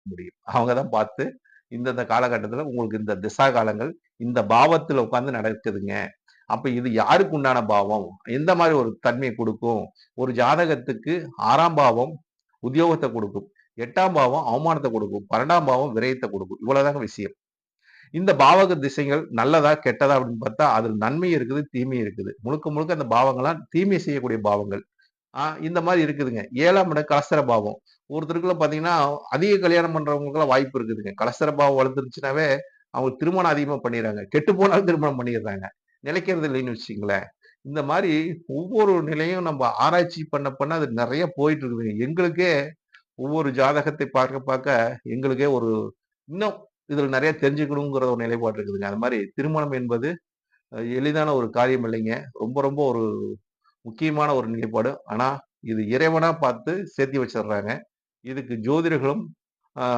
முடியும். அவங்க தான் பார்த்து, இந்தந்த காலகட்டத்தில உங்களுக்கு இந்த திசா காலங்கள், இந்த பாவத்தில உட்கார்ந்து நடக்குதுங்க. அப்ப இது யாருக்கு உண்டான பாவம்? எந்த மாரி ஒரு தன்மைய குடுக்கும்? ஒரு ஜாதகத்துக்கு 6ஆம் பாவம் உத்தியோகத்த குடுக்கும். 8ஆம் பாவம் அவமானத்த குடுக்கும். 12ஆம் பாவம் விரயத்த குடுக்கும். இவ்வளவுதாங்க விஷயம். இந்த பாவக திசைகள் நல்லதா, கெட்டதா அப்படின்னு பார்த்தா, அதில் நன்மை இருக்குது, தீமை இருக்குது. முழுக்க முழுக்க அந்த பாவங்கள்லாம் தீமை செய்யக்கூடிய பாவங்கள். இந்த மாரி இருக்குதுங்க. 7ஆம் இடம் கலஸ்திர பாவம். ஒருத்தருக்குலாம் பார்த்தீங்கன்னா, அதிக கல்யாணம் பண்றவங்களுக்கெல்லாம் வாய்ப்பு இருக்குதுங்க. கலஸ்திர பாவம் வலுத்துருச்சுனாவே, அவங்களுக்கு திருமணம் அதிகமா பண்ணிர்றாங்க. கெட்டு போனாலும் திருமணம் பண்ணிர்றாங்க. நிலைக்கிறது இல்லைன்னு வச்சுக்கங்களேன். இந்த மாரி ஒவ்வொரு நிலையும் நம்ம ஆராய்ச்சி பண்ண பண்ண அது நெறைய போயிட்டு இருக்குதுங்க. எங்களுக்கே ஒவ்வொரு ஜாதகத்தை பார்க்க பார்க்க எங்களுக்கே ஒரு இன்னும் இதில நெறைய தெரிஞ்சுக்கணுங்கிற ஒரு நிலைப்பாடு இருக்குதுங்க. அது மாரி திருமணம் என்பது எளிதான ஒரு காரியம் இல்லைங்க. ரொம்ப ரொம்ப ஒரு முக்கியமான ஒரு நிலைப்பாடு. ஆனா, இது இறைவனா பார்த்து சேர்த்தி வச்சுர்றாங்க. இதுக்கு ஜோதிடர்களும்